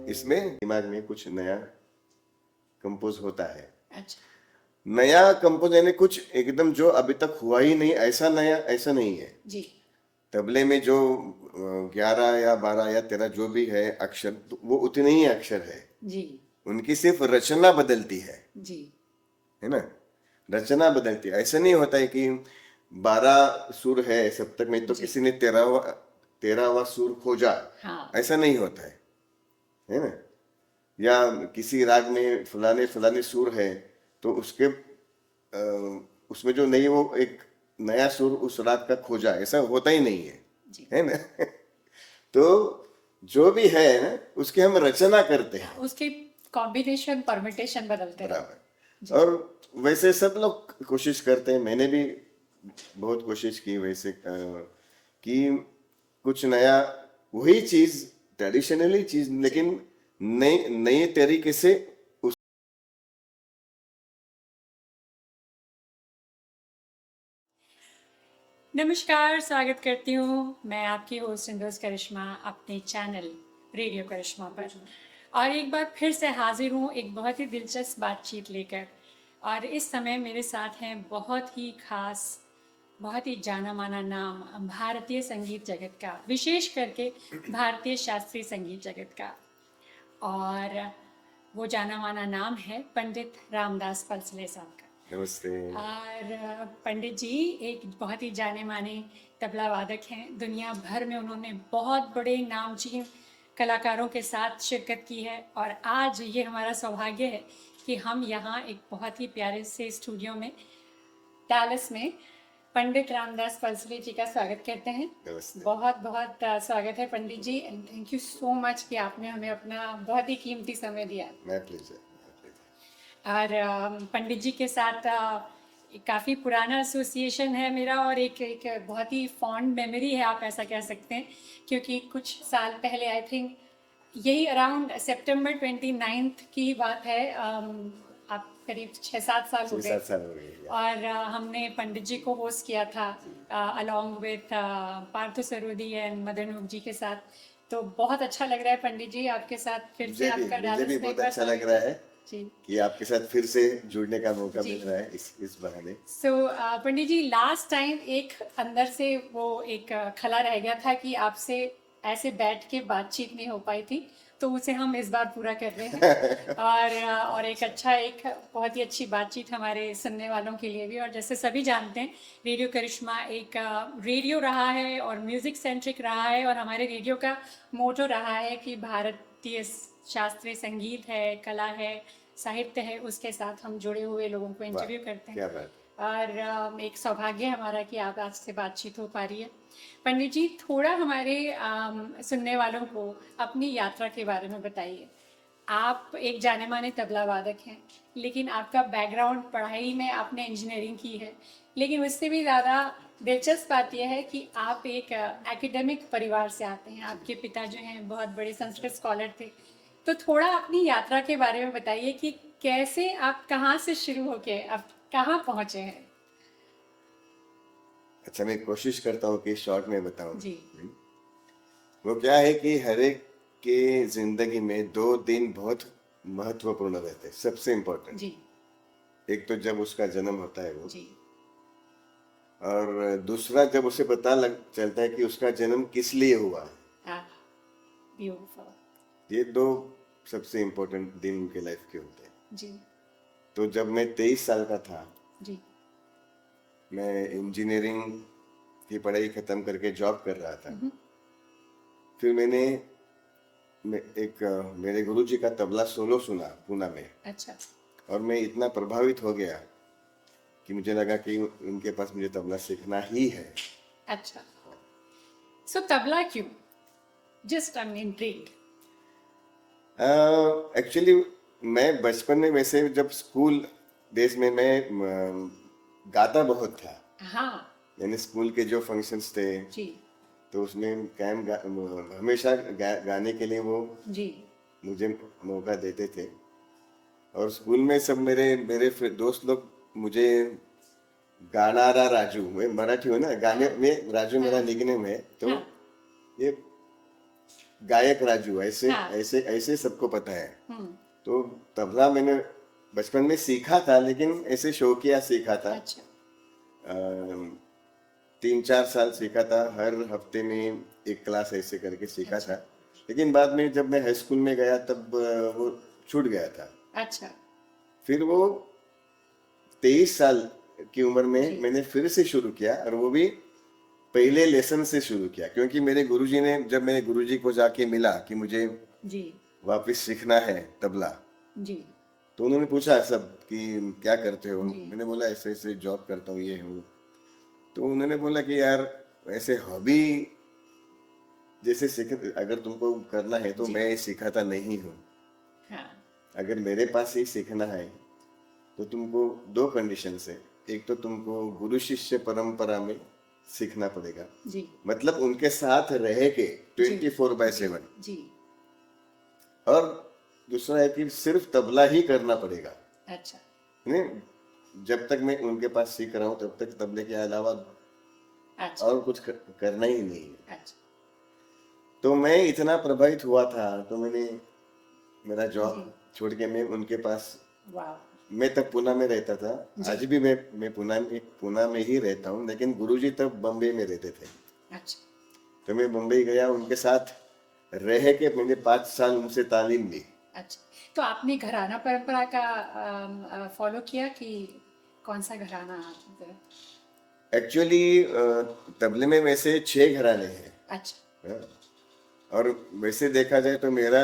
इसमें दिमाग में कुछ नया कंपोज होता है। अच्छा, नया कंपोज यानी कुछ एकदम जो अभी तक हुआ ही नहीं, ऐसा नया ऐसा नहीं है। जी तबले में जो 11 या 12 या 13 जो भी है अक्षर, तो वो उतने ही अक्षर है, जी उनकी सिर्फ रचना बदलती है जी ना। रचना बदलती है, ऐसा नहीं होता है कि 12 सुर है सप्तक में तो जी। किसी ने 13वां सुर खोजा, हाँ ऐसा नहीं होता है ना। या किसी राग में फलाने फलाने सुर है तो उसमें जो नहीं वो एक नया सुर उस राग का खोजा, ऐसा होता ही नहीं जी। है ना। तो जो भी है ना उसकी हम रचना करते हैं। उसके कॉम्बिनेशन परमिटेशन बदलते हैं। बराबर। और वैसे सब लोग कोशिश करते हैं, मैंने भी बहुत कोशिश की वैसे कि कुछ नया, वही चीज ट्रेडिशनली चीज, लेकिन नए नए तरीके से उस नमस्कार, स्वागत करती हूँ मैं आपकी होस्ट इंदोस करिश्मा अपने चैनल रेडियो करिश्मा पर। और एक बार फिर से हाजिर हूँ एक बहुत ही दिलचस्प बातचीत लेकर। और इस समय मेरे साथ हैं बहुत ही खास, बहुत ही जाना माना नाम भारतीय संगीत जगत का, विशेष करके भारतीय शास्त्रीय संगीत जगत का। और वो जाना माना नाम है पंडित रामदास पलसले साहब का। नमस्ते। और पंडित जी एक बहुत ही जाने माने तबला वादक हैं। दुनिया भर में उन्होंने बहुत बड़े नामचीन कलाकारों के साथ शिरकत की है। और आज ये हमारा सौभाग्य है कि हम यहाँ एक बहुत ही प्यारे से स्टूडियो में डैलस में पंडित रामदास पलसले जी का स्वागत करते हैं। नमस्ते। बहुत बहुत स्वागत है Pandit ji, and thank you so much कि आपने हमें अपना बहुत ही कीमती समय दिया। My pleasure. और पंडित जी के साथ काफ़ी पुराना एसोसिएशन है मेरा, और एक बहुत ही फॉन्ड मेमोरी है, आप ऐसा कह सकते हैं। क्योंकि कुछ साल पहले, आई थिंक यही अराउंड सितंबर 29 की बात है, आप करीब 6-7 साल हो 7 गए। साल हो गए। और हमने पंडित जी को होस्ट किया था along with Partho Sarodi and Madan Mukh ji के साथ। तो बहुत अच्छा लग रहा है पंडित जी आपके साथ फिर से आपका मुझे डांस भी में बहुत बस अच्छा लग रहा है जी। कि आपके साथ फिर से जुड़ने का मौका जी। मिल रहा है इस बहाने। सो पंडित जी, लास्ट टाइम एक अंदर से वो एक खला रह गया था कि आपसे ऐसे बैठ के बातचीत नहीं हो पाई थी, तो उसे हम इस बार पूरा कर रहे हैं। और एक बहुत ही अच्छी बातचीत हमारे सुनने वालों के लिए भी। और जैसे सभी जानते हैं, रेडियो करिश्मा एक रेडियो रहा है और म्यूज़िक सेंट्रिक रहा है। और हमारे रेडियो का मोटो रहा है कि भारतीय शास्त्रीय संगीत है, कला है, साहित्य है, उसके साथ हम जुड़े हुए लोगों को इंटरव्यू करते हैं। क्या बात। और एक सौभाग्य है हमारा कि आप आज से बातचीत हो पा रही है। पंडित जी, थोड़ा हमारे सुनने वालों को अपनी यात्रा के बारे में बताइए। आप एक जाने माने तबला वादक हैं, लेकिन आपका बैकग्राउंड पढ़ाई में आपने इंजीनियरिंग की है। लेकिन उससे भी ज़्यादा दिलचस्प बात यह है कि आप एक एकेडमिक परिवार से आते हैं। आपके पिता जो हैं बहुत बड़े संस्कृत स्कॉलर थे। तो थोड़ा अपनी यात्रा के बारे में बताइए कि कैसे आप कहाँ से शुरू होके आप कहाँ पहुँचे हैं। अच्छा, मैं कोशिश करता हूँ कि शॉर्ट में बताऊँ। जी वो क्या है कि हर एक के जिंदगी में 2 दिन बहुत महत्वपूर्ण रहते हैं, सबसे इम्पोर्टेंट। जी एक तो जब उसका जन्म होता है वो, जी और दूसरा जब उसे पता लग चलता है कि उसका जन्म किस लिए हुआ है। ब्यूटीफुल। ये 2 सबसे इम्पोर्टेंट दिन उनके लाइफ के होते हैं। जी तो जब मैं 23 साल का था, जी मैं इंजीनियरिंग की पढ़ाई खत्म करके जॉब कर रहा था। फिर मेरे गुरुजी का तबला सोलो सुना पूना में, अच्छा और मैं इतना प्रभावित हो गया कि मुझे लगा कि उनके पास मुझे तबला सीखना ही है। अच्छा। सो तबला क्यों? Just I am intrigued. Actually मैं बचपन में, वैसे जब स्कूल डेज में मैं गाता बहुत था। हाँ यानी स्कूल के जो फंक्शंस थे जी तो उसमें हमेशा गाने के लिए वो जी मुझे मौका देते थे। और स्कूल में सब मेरे मेरे दोस्त लोग मुझे गाणारा राजू, मैं मराठी हूँ ना, गाने में राजू मेरा निकनेम है, तो हाँ ये गायक राजू, ऐसे हाँ ऐसे ऐसे सबको पता है। हम्म तो तबला मैंने बचपन में सीखा था, लेकिन ऐसे शौकिया सीखा था। अच्छा 3-4 साल सीखा था, हर हफ्ते में एक क्लास ऐसे करके सीखा अच्छा था। लेकिन बाद में जब मैं हाई स्कूल में गया तब वो छूट गया था। अच्छा फिर वो 23 साल की उम्र जी में मैंने फिर से शुरू किया, और वो भी पहले लेसन से शुरू किया, क्योंकि मेरे गुरुजी ने, जब मेरे गुरुजी को जाके मिला कि मुझे जी वापस सीखना है तबला, जी तो उन्होंने पूछा सब कि क्या करते हो। जी मैंने बोला ऐसे ऐसे जॉब करता हूँ, ये हूँ। तो उन्होंने बोला कि यार ऐसे हॉबी जैसे सीख, अगर तुमको करना है तो जी मैं सिखाता नहीं हूँ। हाँ अगर मेरे पास ही सीखना है तो तुमको दो कंडीशन है। एक तो तुमको गुरु शिष्य परंपरा में सीखना पड़ेगा, जी मतलब उनके साथ रह के जी 24/7। जी और दूसरा है कि सिर्फ तबला ही करना पड़ेगा। अच्छा नहीं, जब तक मैं उनके पास सीख रहा हूँ तब तक तबले के अलावा अच्छा और कुछ करना ही नहीं है। अच्छा तो मैं इतना प्रभावित हुआ था, तो मैंने मेरा जी जॉब छोड़ के मैं उनके पास, वाह मैं तब पुणे में रहता था। जी आज भी मैं पुणे में ही रहता हूँ, लेकिन गुरुजी तब बम्बई में रहते थे। अच्छा तो मैं मुंबई गया, उनके साथ रह के मैंने 5 साल उनसे तालीम ली। अच्छा तो आपने घराना परंपरा का फॉलो किया कि कौन सा घराना आप एक्चुअली तबले में वैसे 6 घराने हैं। अच्छा हाँ, और वैसे देखा जाए तो मेरा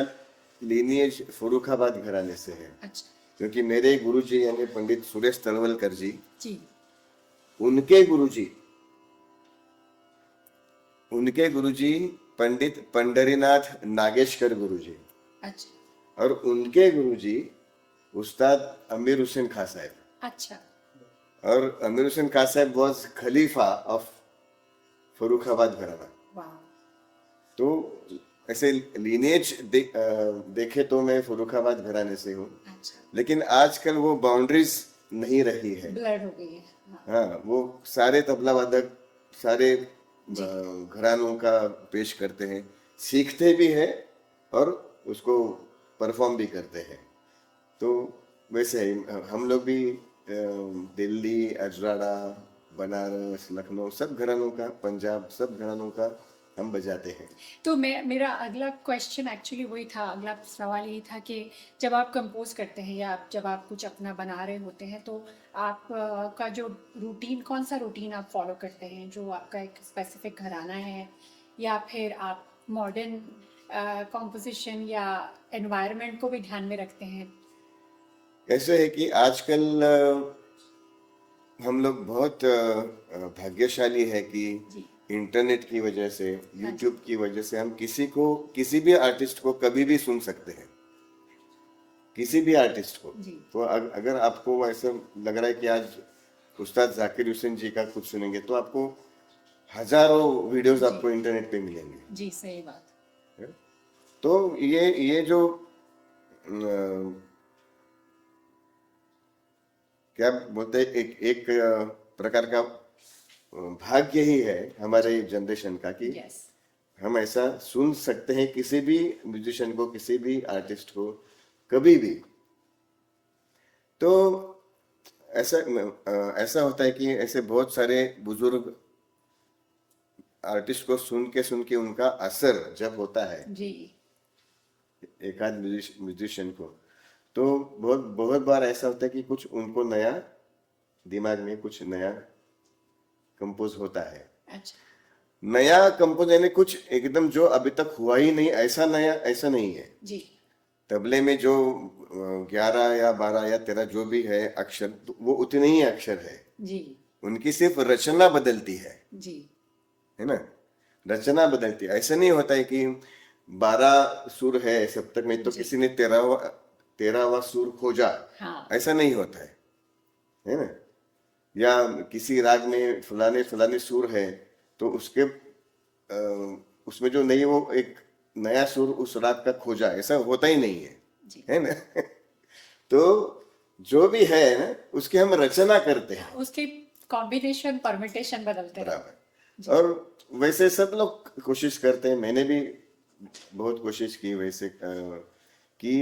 लीनिएज फरुखाबाद घराने से है, अच्छा क्योंकि मेरे गुरुजी यानी पंडित सुरेश तलवलकर जी, जी उनके गुरुजी उनके गुरुजी पंडित पंडरीनाथ नागेशकर गुरुजी, अच्छा और उनके गुरुजी उस्ताद अमीर हुसैन खां साहब। अच्छा और अमीर हुसैन खां साहब वॉज खलीफा ऑफ फरुखाबाद घराना। वाह तो ऐसे लीनेज देखे तो मैं फरुखाबाद घराने से हूँ, अच्छा लेकिन आजकल वो बाउंड्रीज नहीं रही है। ब्लड हो गई है हाँ हाँ, वो सारे तबला वादक सारे जी घरानों का पेश करते हैं, सीखते भी हैं और उसको परफॉर्म भी करते हैं। तो वैसे ही हम लोग भी दिल्ली, अजराड़ा, बनारस, लखनऊ, सब घरानों का, पंजाब, सब घरानों का हम बजाते हैं। तो मैं मेरा अगला क्वेश्चन एक्चुअली वही था, अगला सवाल यही था कि जब आप कंपोज करते हैं या जब आप कुछ अपना बना रहे होते हैं तो आप का जो रूटीन, कौन सा रूटीन आप फॉलो करते हैं, जो आपका एक स्पेसिफिक घराना है या फिर आप मॉडर्न कॉम्पोजिशन या एनवायरनमेंट को भी ध्यान में रखते हैं? ऐसे है कि आजकल हम लोग बहुत भाग्यशाली है कि जी इंटरनेट की वजह से, हाँ जी यूट्यूब की वजह से हम किसी भी आर्टिस्ट को कभी भी सुन सकते हैं, किसी भी आर्टिस्ट को। जी तो अगर आपको ऐसा लग रहा है कि आज उस्ताद जाकिर हुसैन जी का कुछ सुनेंगे, तो आपको हजारों वीडियोस जी आपको इंटरनेट पे मिलेंगे। जी सही बात तो ये जो क्या बोलते हैं, एक एक प्रकार का भाग्य ही है हमारे जनरेशन का कि यस हम ऐसा सुन सकते हैं किसी भी म्यूजिशियन को, किसी भी आर्टिस्ट को, कभी भी। तो ऐसा होता है कि ऐसे बहुत सारे बुजुर्ग आर्टिस्ट को सुन के उनका असर जब होता है जी एक आध म्यूजिशियन को, तो बहुत बहुत बार ऐसा होता है कि कुछ उनको नया दिमाग में कुछ नया कंपोज होता है। अच्छा नया कंपोज यानी कुछ एकदम जो अभी तक हुआ ही नहीं, ऐसा नया ऐसा नहीं है। जी तबले में जो 11 या 12 या 13 जो भी है अक्षर, तो वो उतने ही अक्षर है, जी उनकी सिर्फ रचना बदलती जी है ना, रचना बदलती है। ऐसा नहीं होता है कि 12 सुर है सप्तक में तो जी किसी ने 13वां सुर खोजा, हाँ ऐसा नहीं होता है ना। या किसी राग में फलाने फलाने सुर है, तो उसमें जो नहीं, वो एक नया सुर उस राग का खोजा, ऐसा होता ही नहीं जी है ना। तो जो भी है ना, उसकी हम रचना करते हैं। उसके कॉम्बिनेशन परमिटेशन बदलते रहो। बराबर। और वैसे सब लोग कोशिश करते हैं, मैंने भी बहुत कोशिश की वैसे कि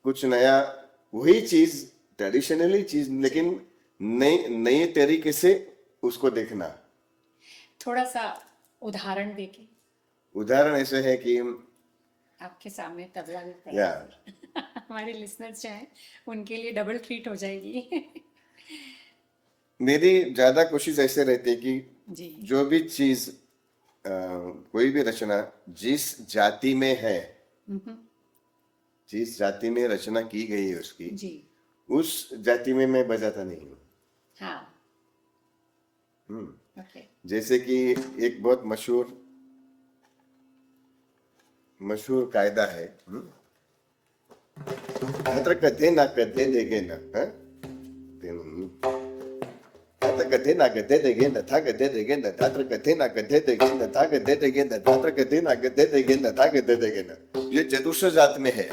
कुछ नया, वही चीज, ट्रेडिशनली चीज, लेकिन नई नई तरीके से उसको देखना। थोड़ा सा उदाहरण देके उदाहरण ऐसे है कि आपके सामने तबला भी पड़ा या है। हमारे लिसनर्स जो हैं उनके लिए डबल ट्रीट हो जाएगी। मेरी ज्यादा कोशिश ऐसे रहती है कि जी जो भी चीज कोई भी रचना जिस जाति में है, जिस जाति में रचना की गई है उसकी, जी उस जाति में मैं बजाता नहीं हूँ। हाँ ओके जैसे कि एक बहुत मशहूर मशहूर कायदा है, अत्र कथे ना कथे देगे न, अत्र कथे ना कथे देगे न था कथे देगे न, अत्र कथे ना कथे देगे न था कथे देगे न, अत्र कथे ना कथे देगे न था कथे देगे न। ये चतुर्थ जात में है,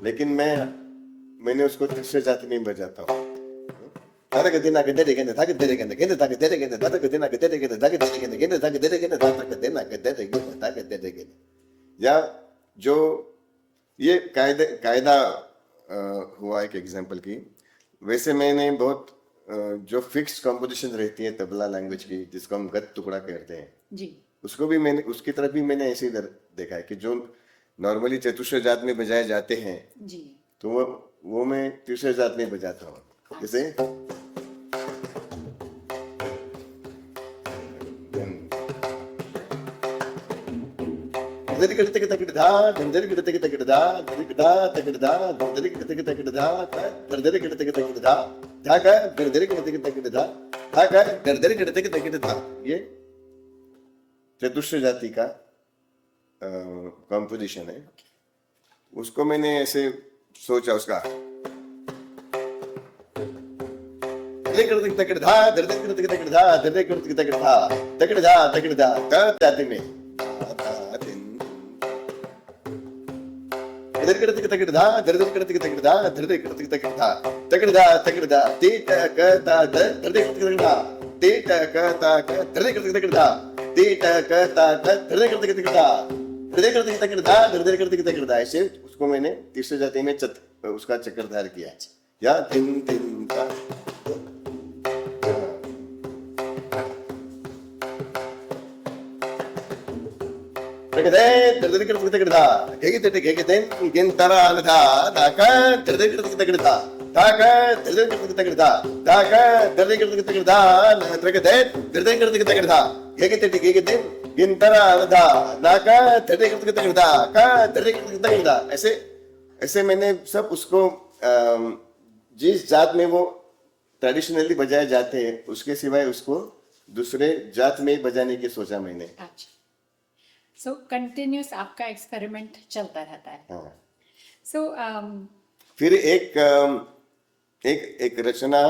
लेकिन मैंने उसको तीसरे जाति में बजाता हूँ। तारक दिना के देगे न, ताकि देगे न, केंद्र ताकि देगे न, तारक दिना के देगे न, ताकि देगे न, केंद्र ताकि देगे न, तारक दिना के देगे न, ताकि देगे न। या जो ये कायदा हुआ एक एग्जांपल की, वैसे मैंने बहुत जो फिक्स कंपोजिशन रहती है तबला लैंग्वेज की, जिसको हम गत टुकड़ा कहते हैं, जी उसको भी मैंने, उसकी तरफ भी मैंने ऐसे ही देखा है कि जो नॉर्मली चतुश्र जात में बजाए जाते हैं, जी तो वो मैं तीसरे जात में बजाता हूँ। जैसे धंधरी करते तकड़ धा, धंधरी करते तकड़ धा, धंधरी धा तकड़ धा, धंधरी करते तकड़ धा, धंधरी करते तकड़ धा, धा का धंधरी करते तकड़ धा, धा का धंधरी करते तकड़ धा। ये चतुश्र जाति का कंपोजिशन है। उसको मैंने ऐसे सोचा, उसका तकड़ धा, धंधरी करते तकड़ धा, धंधरी करते तकड़ धा, तकड़ धा जाति में धरकड़तिक तकड़धा, धरकड़तिक तकड़धा, धरकड़तिक तकड़धा, तकड़धा तकड़धा, तीट कहता धरकड़तिक तकड़धा, तीट कहता धरकड़तिक तकड़धा, तीट कहता धरकड़तिक तकड़धा, धरकड़तिक तकड़धा, धरकड़तिक तकड़धा। ऐसे उसको मैंने तीसरे जाति में उसका चक्रधार किया। या दिन दिन का तकड़धा, गिनतरा अलधा, ताका धरकड़तिक तकड़धा, ताका धरकड़तिक तकड़धा, ताका धरकड़तिक तकड़धा, त्रकदे धरकड़तिक तकड़धा, गिनतरा अलधा, नाका धरकड़तिक तकड़धा, का धरकड़तिक तकड़धा। ऐसे ऐसे मैंने सब उसको जिस जात में वो ट्रेडिशनली बजाए जाते हैं, उसके सिवाय उसको दूसरे जात में बजाने की सोचा मैंने। अच्छा, सो कंटिन्यूस आपका एक्सपेरिमेंट चलता रहता है। हाँ। सो फिर एक रचना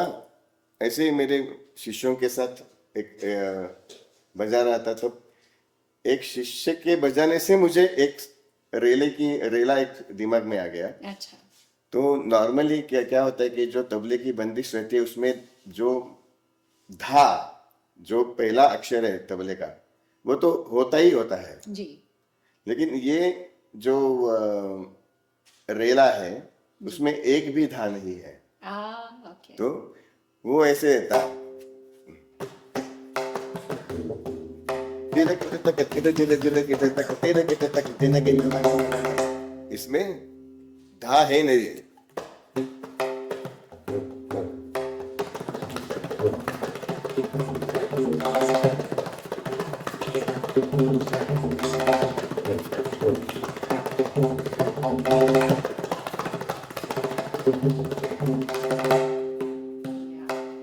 ऐसे ही मेरे शिष्यों के साथ एक बजा रहा था, तो एक शिष्य के बजाने से मुझे एक रेला एक दिमाग में आ गया। अच्छा तो नॉर्मली क्या क्या होता है कि जो तबले की बंदिश रहती है, उसमें जो धा, जो पहला अक्षर है तबले का, वो तो होता ही होता है। जी लेकिन ये जो रेला है, उसमें एक भी धा नहीं है। ओके तो वो ऐसे था, इसमें धा है नहीं।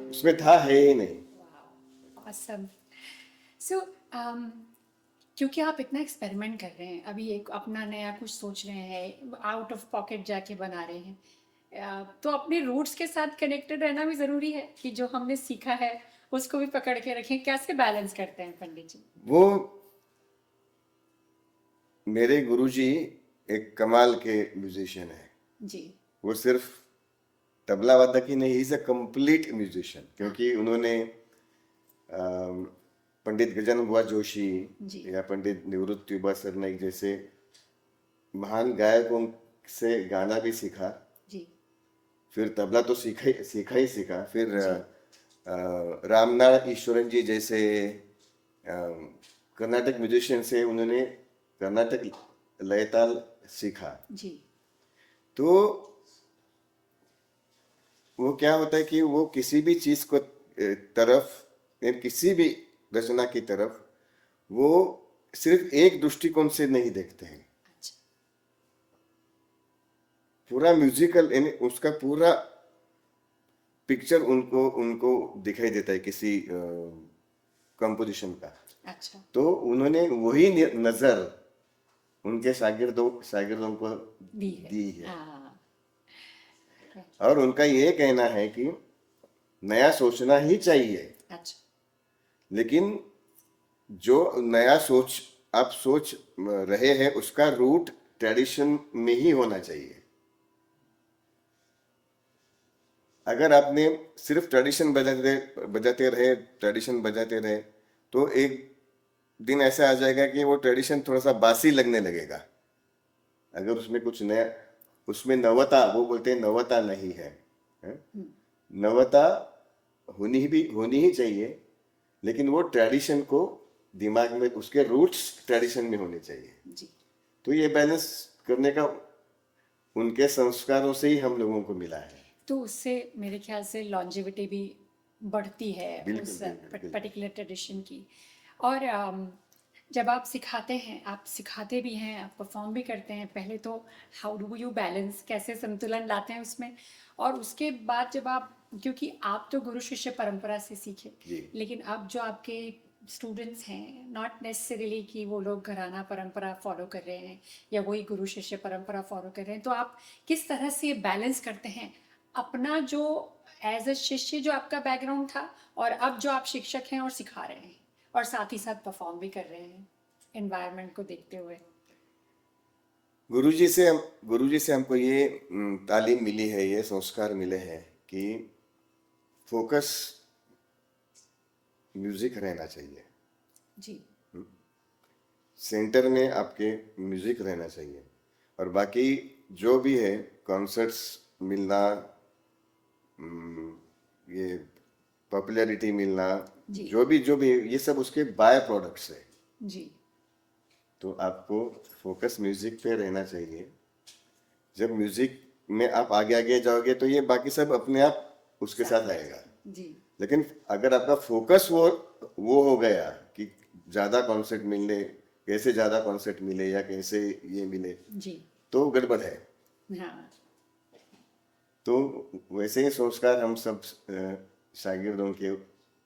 उसमें था है ही नहीं। awesome. So, क्योंकि आप इतना एक्सपेरिमेंट कर रहे हैं, अभी एक अपना नया कुछ सोच रहे हैं, आउट ऑफ पॉकेट जाके बना रहे हैं, तो अपने रूट्स के साथ कनेक्टेड रहना भी ज़रूरी है कि जो हमने सीखा है उसको भी पकड़ के रखें। कैसे बैलेंस करते हैं पंडित जी? वो मेरे गुरुजी एक कमाल के म्यूजिशियन है। जी वो सिर्फ तबला वादक ही नहीं, इज अ कंप्लीट म्यूजिशियन, क्योंकि उन्होंने अम, पंडित गजानन बुवा जोशी जी या पंडित निवृत्ति युवा सरनाइक जैसे महान गायकों से गाना भी सीखा। जी फिर तबला तो सीखा ही सीखा। फिर जी रामनाथ ईश्वरन जी जैसे कर्नाटक म्यूजिशियन से उन्होंने कर्नाटक लयताल सीखा। जी तो वो क्या होता है कि वो किसी भी चीज को तरफ या किसी भी रचना की तरफ वो सिर्फ एक दृष्टिकोण से नहीं देखते हैं। अच्छा पूरा म्यूजिकल यानी उसका पूरा पिक्चर उनको उनको दिखाई देता है किसी कंपोजिशन का। अच्छा तो उन्होंने वही नजर उनके शागिर्दों को दी है दी है। हाँ और उनका ये कहना है कि नया सोचना ही चाहिए, अच्छा लेकिन जो नया आप सोच रहे हैं उसका रूट ट्रेडिशन में ही होना चाहिए। अगर आपने सिर्फ ट्रेडिशन बजाते रहे तो एक दिन ऐसा आ जाएगा कि वो ट्रेडिशन थोड़ा सा बासी लगने लगेगा। अगर उसमें कुछ नया, उसमें नवता, वो बोलते हैं नवता नहीं है? नवता होनी ही चाहिए, लेकिन वो ट्रेडिशन को दिमाग में, उसके रूट्स ट्रेडिशन में होने चाहिए। जी तो ये बैलेंस करने का उनके संस्कारों से ही हम लोगों को मिला है। तो उससे मेरे ख्याल से लॉन्जेविटी भी बढ़ती है बिल्कुल उस बिल्कुल बिल्कुल। पर्टिकुलर ट्रेडिशन की। और जब आप सिखाते भी हैं, आप परफॉर्म भी करते हैं, पहले तो हाउ डू यू बैलेंस, कैसे संतुलन लाते हैं उसमें? और उसके बाद जब आप, क्योंकि आप तो गुरु शिष्य परंपरा से सीखे, जी लेकिन अब जो आपके स्टूडेंट्स हैं, नॉट नेसेसरीली कि वो लोग घराना परंपरा फॉलो कर रहे हैं या वही गुरु शिष्य परंपरा फॉलो कर रहे हैं, तो आप किस तरह से बैलेंस करते हैं अपना जो एज अ शिष्य जो आपका बैकग्राउंड था और अब जो आप शिक्षक हैं और सिखा रहे हैं और साथ ही साथ परफॉर्म भी कर रहे हैं एनवायरनमेंट को देखते हुए? गुरुजी से हमको ये तालीम मिली है, ये संस्कार मिले हैं कि फोकस म्यूजिक रहना चाहिए। जी सेंटर में आपके म्यूजिक रहना चाहिए, और बाकी जो भी है कॉन्सर्ट्स मिलना, ये पॉपुलैरिटी मिलना, जी जो भी ये सब उसके बाय प्रोडक्ट्स है। जी तो आपको फोकस म्यूजिक पे रहना चाहिए। जब म्यूजिक में आप आगे आगे जाओगे तो ये बाकी सब अपने आप उसके साथ आएगा। जी लेकिन अगर आपका फोकस वो हो गया कि ज्यादा कॉन्सर्ट मिलने, कैसे ज्यादा कॉन्सर्ट मिले या कैसे ये मिले, जी तो गड़बड़ है। हाँ तो वैसे ही संस्कार हम सब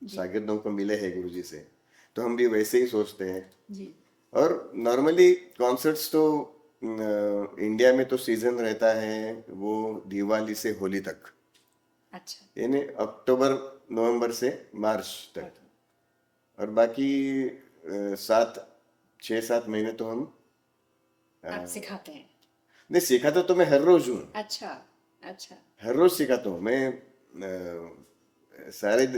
जी शागिर्दों को मिले हैं गुरुजी से, तो हम भी वैसे ही सोचते हैं। जी और नॉर्मली कॉन्सर्ट्स तो इंडिया में तो सीजन रहता है वो दिवाली से होली तक, अच्छा यानी अक्टूबर नवंबर से मार्च तक। और बाकी 6-7 महीने तो हम आप सिखाते हैं? नहीं, सिखाता तो मैं हर रोज हूँ। अच्छा अच्छा हर रोज सिखाता हूँ मैं।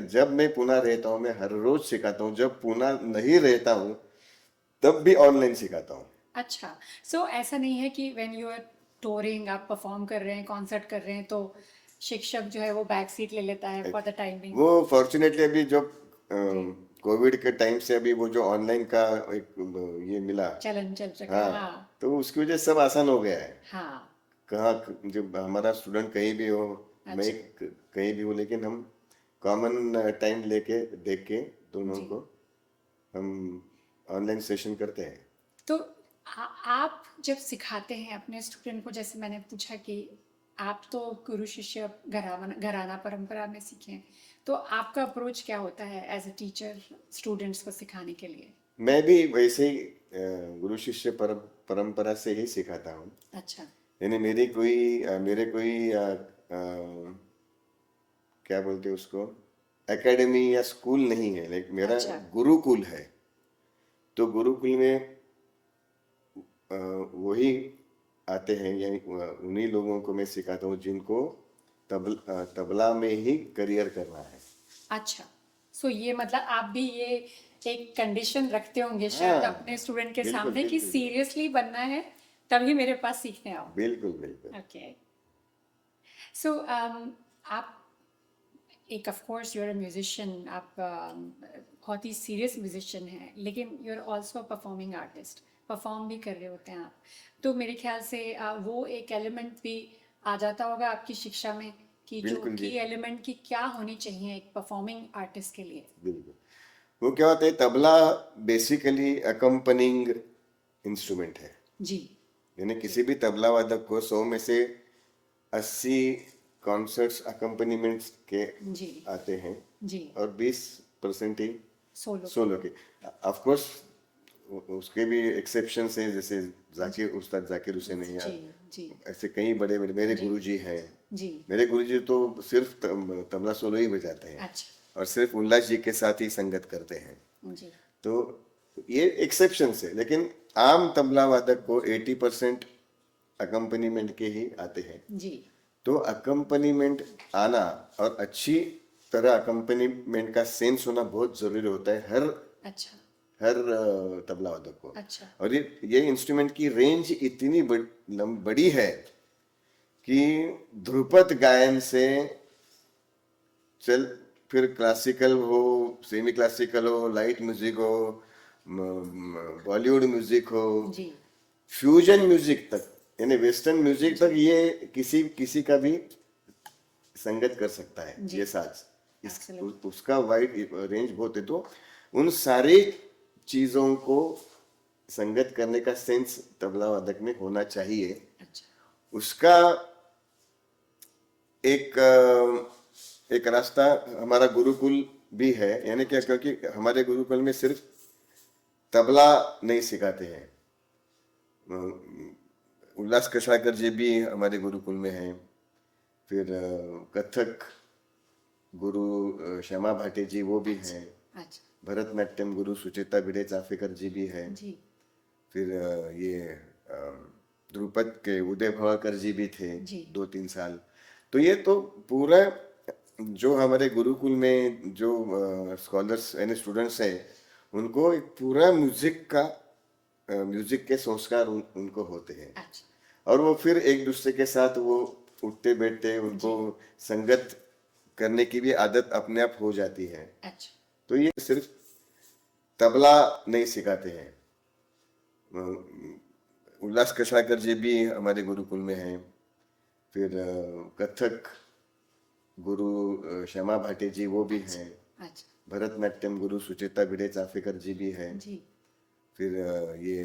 जब मैं पुणे रहता हूँ मैं हर रोज सिखाता हूँ, जब पुणे नहीं रहता हूँ तब भी ऑनलाइन सिखाता हूँ। अच्छा। सो ऐसा नहीं है कि व्हेन यू आर टूरिंग, आप परफॉर्म कर रहे हैं, कॉन्सर्ट कर रहे हैं, तो शिक्षक जो है वो बैक सीट ले लेता है फॉर द टाइमिंग? वो फॉर्चुनेटली अभी जो जी कोविड के टाइम से अभी वो जो ऑनलाइन का एक ये मिला, चलन चल रखा है हाँ, हाँ तो उसकी वजह से सब आसान हो गया है। हाँ। कहाँ जब हमारा स्टूडेंट कहीं भी हो, मैं अच्छा कहीं भी हूँ, लेकिन हम कॉमन टाइम लेके देख के दोनों जी। को हम ऑनलाइन सेशन करते हैं। तो आप जब सिखाते हैं अपने स्टूडेंट को, जैसे मैंने पूछा कि आप तो गुरु शिष्य घराना परंपरा में सीखे हैं, तो आपका अप्रोच क्या होता है एज अ टीचर स्टूडेंट्स को सिखाने के लिए? मैं भी वैसे ही गुरु शिष्य परंपरा से ही सिखाता हूँ। अच्छा यानी मेरे कोई क्या बोलते हैं उसको, एकेडमी या स्कूल नहीं है, लाइक मेरा अच्छा गुरुकुल है। तो गुरुकुल में वही आते हैं, यानी उन्हीं लोगों को मैं सिखाता हूँ जिनको तबला में ही करियर करना है। अच्छा, सो ये मतलब आप भी ये एक कंडीशन रखते होंगे शायद हाँ, अपने स्टूडेंट के बिल्कुल सामने कि बिल्कुल सीरियसली बनना है तभी मेरे पास सीखने आओ। बिल्कुल बिल्कुल। ओके, सो आप एक of course you are a musician, आप बहुत ही सीरियस म्यूजिशियन हैं, लेकिन you are also a performing artist, perform भी कर रहे होते हैं आप, तो मेरे ख्याल से वो एक एलिमेंट भी आ जाता होगा आपकी शिक्षा में कि जो बिल्कुल की जी, एलिमेंट की क्या होनी चाहिए एक परफॉर्मिंग आर्टिस्ट के लिए। बिल्कुल। वो क्या होता है, तबला बेसिकली अकम्पनिंग इंस्ट्रूमेंट है। जी यानी किसी भी तबला वादक को 100 में से 80 कॉन्सर्ट्स अकम्पनीमेंट्स के जी आते हैं जी, और 20% ही सोलो सोलो के। ऑफ कोर्स उसके भी एक्सेप्शंस हैं, जैसे जाकिर उस्ताद जाकिर हुसैन है, या जी जी ऐसे कई बड़े बड़े मेरे गुरुजी हैं। जी। मेरे गुरुजी तो सिर्फ तबला सोलो ही बजाते हैं अच्छा और सिर्फ उल्लास जी के साथ ही संगत करते हैं। जी तो ये एक्सेप्शंस है, लेकिन आम तबला वादक को 80% अकम्पनीमेंट के ही आते हैं। जी तो अकम्पनीमेंट आना और अच्छी तरह अकम्पनीमेंट का सेंस होना बहुत जरूरी होता है हर अच्छा हर तबला वादक को। अच्छा और ये इंस्ट्रूमेंट की रेंज इतनी बड़ी है कि ध्रुपद गायन से चल, फिर क्लासिकल हो, सेमी क्लासिकल हो, लाइट म्यूजिक हो, बॉलीवुड म्यूजिक हो, जी फ्यूजन म्यूजिक तक, यानी वेस्टर्न म्यूजिक तक, ये किसी किसी का भी संगत कर सकता है जी ये साज। Absolutely. उसका वाइड रेंज बहुत है। तो उन सारी चीजों को संगत करने का सेंस तबला वादक में होना चाहिए। अच्छा उसका एक एक रास्ता हमारा गुरुकुल भी है, यानी क्या, क्योंकि हमारे गुरुकुल में सिर्फ तबला नहीं सिखाते हैं। उल्लास कशाकर जी भी हमारे गुरुकुल में हैं। फिर कथक गुरु श्यामा भाटे जी वो भी हैं। अच्छा भरतनाट्यम गुरु सुचेता भिड़े चाफेकर जी भी हैं। जी फिर ये ध्रुपद के उदय भवाकर जी भी थे जी 2-3 साल। तो ये तो पूरा जो हमारे गुरुकुल में जो स्कॉलर्स यानी स्टूडेंट्स हैं, उनको एक पूरा म्यूजिक के संस्कार उनको होते हैं। अच्छा और वो फिर एक दूसरे के साथ वो उठते बैठते, उनको संगत करने की भी आदत अपने आप हो जाती है। अच्छा तो ये सिर्फ तबला नहीं सिखाते हैं। उल्लास कशाकर जी भी हमारे गुरुकुल में हैं। फिर कथक गुरु श्यामा भाटे जी वो भी हैं। अच्छा भरतनाट्यम गुरु सुचेता भिड़े चाफेकर जी भी हैं। जी फिर ये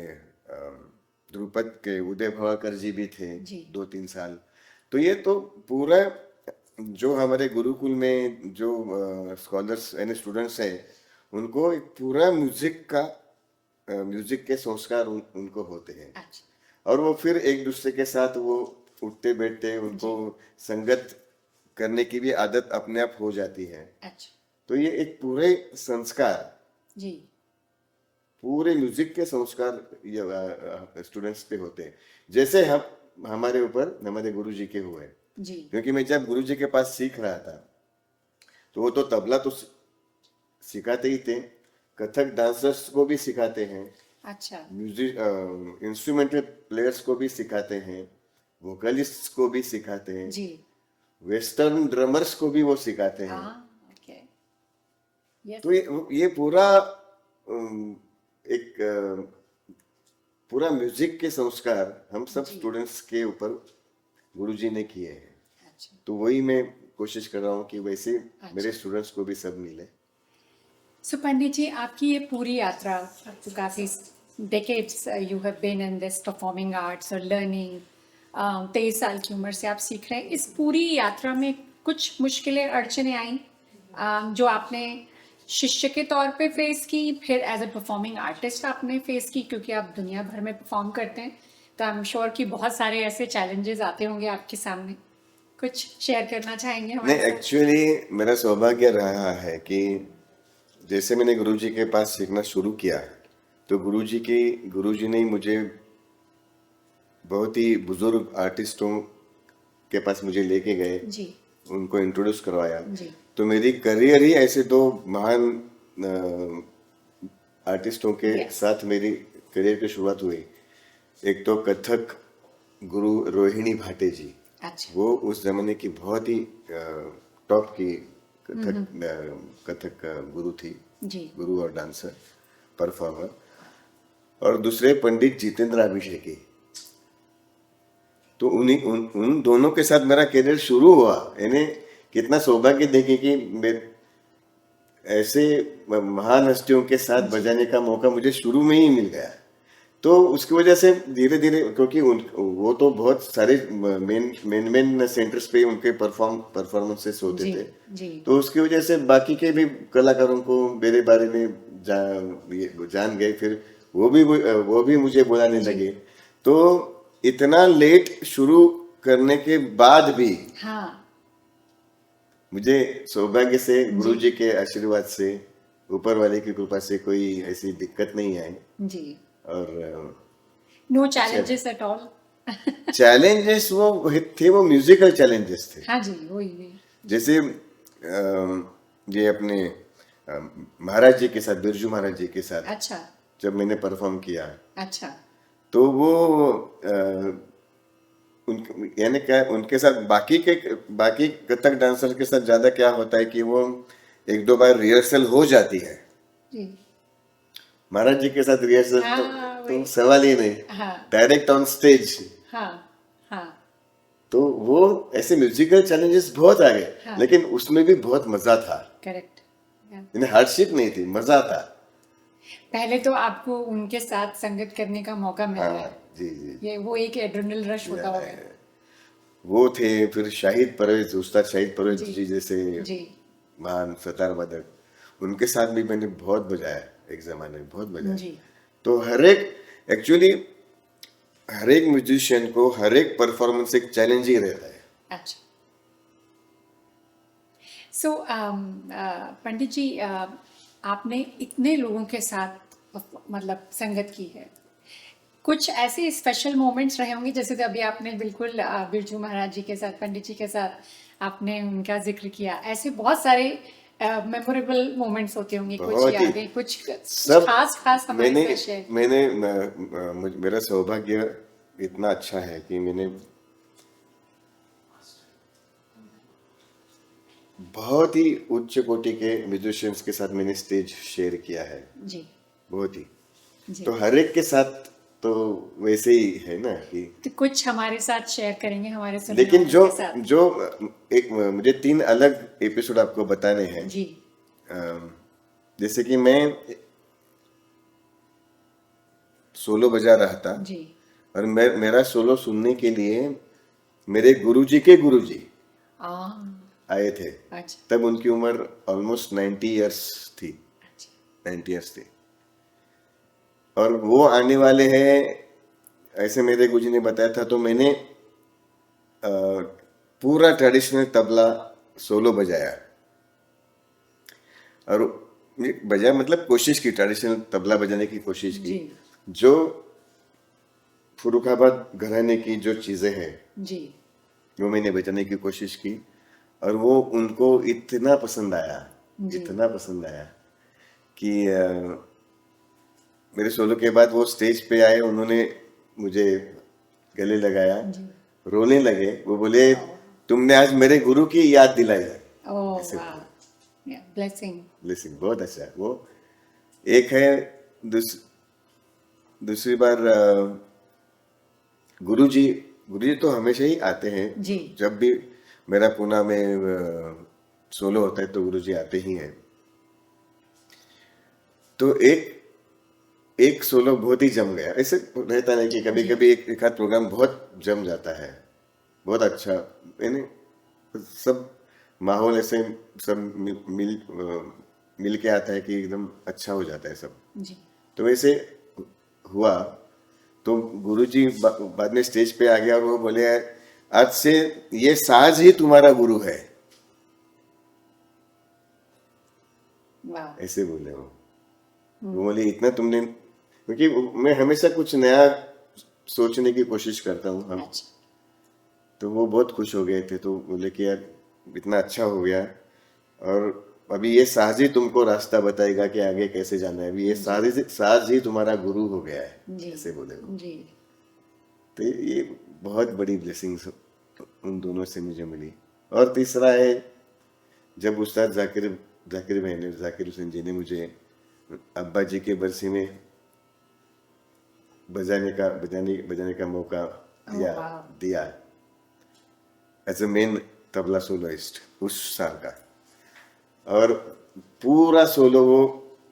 ध्रुपद के उदय भवाकर जी भी थे जी 2-3 साल। तो ये तो पूरा जो हमारे गुरुकुल में जो स्कॉलर्स यानी स्टूडेंट्स हैं, उनको एक पूरा म्यूजिक के संस्कार उनको होते हैं। अच्छा और वो फिर एक दूसरे के साथ वो उठते बैठते, उनको संगत करने की भी आदत अपने आप हो जाती है। अच्छा तो ये एक पूरे संस्कार, जी पूरे म्यूजिक के संस्कार स्टूडेंट्स पे होते हैं, जैसे हम हमारे ऊपर हमारे गुरुजी के हुए। जी क्योंकि मैं जब गुरुजी के पास सीख रहा था, तो वो तो तबला तो सिखाते ही थे, कथक डांसर्स को भी सिखाते हैं, अच्छा म्यूजिक इंस्ट्रूमेंटल प्लेयर्स को भी सिखाते हैं, वोकलिस्ट्स को भी सिखाते हैं, जी वेस्टर्न ड्रमर्स को भी वो सिखाते हैं। ओके यस तो ये पूरा एक पूरा म्यूजिक के संस्कार हम सब स्टूडेंट्स के ऊपर गुरुजी ने किए हैं। अच्छा तो वही मैं कोशिश कर रहा हूँ कि वैसे मेरे स्टूडेंट्स को भी सब मिले। सो पंडित जी, आपकी ये पूरी यात्रा, आपको काफ़ी decades you have been in this performing arts और लर्निंग, 23 साल की उम्र से आप सीख रहे हैं, इस पूरी यात्रा में कुछ मुश्किलें अड़चने आई जो आपने शिष्य के तौर पे फेस की, फिर एज अ परफॉर्मिंग आर्टिस्ट आपने फेस की, क्योंकि आप दुनिया भर में परफॉर्म करते हैं, तो आई एम श्योर कि बहुत सारे ऐसे चैलेंजेस आते होंगे आपके सामने, कुछ शेयर करना चाहेंगे नहीं, हमारे साथ? एक्चुअली मेरा सौभाग्य रहा है कि जैसे मैंने गुरुजी के पास सीखना शुरू किया, तो गुरुजी ने मुझे बहुत ही बुजुर्ग आर्टिस्टों के पास मुझे लेके गए, जी उनको इंट्रोड्यूस करवाया। जी तो मेरी करियर ही ऐसे दो महान आर्टिस्टों के Yes. साथ मेरी करियर की शुरुआत हुई। एक तो कथक गुरु रोहिणी भाटे जी, अच्छा वो उस जमाने की बहुत ही टॉप की कथक गुरु थी, जी गुरु और डांसर परफॉर्मर। और दूसरे पंडित जितेंद्र अभिषेकी। तो उन दोनों के साथ मेरा करियर शुरू हुआ। यानी कितना सौभाग्य देखे कि ऐसे महान हस्तियों के साथ बजाने का मौका मुझे शुरू में ही मिल गया। तो उसकी वजह से धीरे धीरे, क्योंकि वो तो बहुत सारे मेन सेंटर्स पे उनके परफॉर्मेंसेस होते जी थे। जी तो उसकी वजह से बाकी के भी कलाकारों को मेरे बारे में जान गए। फिर वो भी मुझे बुलाने लगे। तो इतना लेट शुरू करने के बाद भी हाँ मुझे सौभाग्य से गुरुजी के आशीर्वाद से, ऊपर वाले की कृपा से कोई ऐसी दिक्कत नहीं आई। जी और no challenges at all challenges वो थे, वो म्यूजिकल चैलेंजेस थे। हाँ जी वही जैसे ये अपने महाराज जी के साथ, बिरजू महाराज जी के साथ अच्छा जब मैंने परफॉर्म किया, अच्छा तो वो यानी क्या, उनके साथ बाकी कथक डांसर के साथ ज्यादा क्या होता है कि वो एक दो बार रिहर्सल हो जाती है। जी महाराज जी के साथ रिहर्सल हाँ, तो वही। सवाल ही नहीं, हाँ डायरेक्ट ऑन स्टेज। हाँ हाँ तो वो ऐसे म्यूजिकल चैलेंजेस बहुत आ गए। हाँ। लेकिन उसमें भी बहुत मजा था। करेक्ट यानी हार्डशिप नहीं थी, मजा था। पहले तो आपको उनके साथ संगत करने का मौका मिल रहा हाँ है, जी जी। ये वो एक एड्रेनल रश होता होगा। वो थे, फिर शाहिद परवेज, उस्ताद शाहिद परवेज जी। जी जैसे जी महान सतार वादक, उनके साथ भी मैंने बहुत बजाया, एक जमाने में बहुत बजाया। जी तो एक्चुअली हर एक म्यूजिशियन को हर एक परफॉर्मेंस एक चैलेंज ही रहता है। अच्छा सो पंडित जी आपने इतने लोगों के साथ मतलब संगत की है, कुछ ऐसे स्पेशल मोमेंट्स रहे होंगे, जैसे तो अभी आपने बिल्कुल बिरजू महाराज जी के साथ, पंडित जी के साथ आपने उनका जिक्र किया, ऐसे बहुत सारे मेमोरेबल मोमेंट्स होते होंगे, कुछ बहुत ही यादें, कुछ सब खास हमारे साथ शेयर। मेरा सौभाग्य इतना अच्छा है कि मैंने बहुत ही उच्च कोटि के म्यूजिशियंस के साथ मैंने स्टेज शेयर किया है, जी बहुत ही। जी तो हर एक के साथ तो वैसे ही है ना कि, तो कुछ हमारे साथ शेयर करेंगे हमारे सुनने लेकिन वालों के साथ। जो एक मुझे 3 अलग एपिसोड आपको बताने हैं। जी जैसे कि मैं सोलो बजा रहा था, जी और मेरा सोलो सुनने के लिए मेरे गुरुजी के गुरुजी आ आए थे। अच्छा तब उनकी उम्र ऑलमोस्ट 90 इयर्स थी, अच्छा 90 इयर्स थी। और वो आने वाले हैं ऐसे मेरे गुरुजी ने बताया था। तो मैंने पूरा ट्रेडिशनल तबला सोलो बजाया, और बजाया मतलब कोशिश की, ट्रेडिशनल तबला बजाने की कोशिश की। जी जो फुरुखाबाद घराने की जो चीजें हैं जी वो मैंने बजाने की कोशिश की, और वो उनको इतना पसंद आया, जी। इतना पसंद आया कि मेरे सोलो के बाद वो स्टेज पे आए, उन्होंने मुझे गले लगाया, रोने लगे। वो बोले तुमने आज मेरे गुरु की याद दिलाई है। ओह ऐसे वाह, ब्लेसिंग। ब्लेसिंग बहुत अच्छा है वो। एक है दूसरी बार गुरुजी तो हमेशा ही आते हैं। जी जब भी मेरा पूना में सोलो होता है तो गुरुजी आते ही हैं। तो एक सोलो बहुत ही जम गया। ऐसे रहता नहीं कि कभी कभी एक आध प्रोग्राम बहुत जम जाता है, बहुत अच्छा, यानी सब माहौल ऐसे सब मिल के आता है कि एकदम अच्छा हो जाता है सब। जी तो वैसे हुआ। तो गुरुजी बाद में स्टेज पे आ गया और वो बोले आज से ये साज ही तुम्हारा गुरु है, वाह ऐसे बोले वो बोले इतना तुमने, क्योंकि मैं हमेशा कुछ नया सोचने की कोशिश करता हूँ हम। अच्छा तो वो बहुत खुश हो गए थे। तो बोले कि यार इतना अच्छा हो गया। और अभी ये साज ही तुमको रास्ता बताएगा कि आगे कैसे जाना है। अभी ये साज ही तुम्हारा गुरु हो गया है, जी ऐसे बोले वो। जी तो ये बहुत बड़ी ब्लेसिंग्स उन दोनों से मुझे मिली। और तीसरा है, जब उस्ताद जाकिर हुसैन जी ने मुझे अब्बा जी के बरसी में बजाने का मौका दिया वाह। दिया as a main tabla soloist उस साल का। और पूरा सोलो वो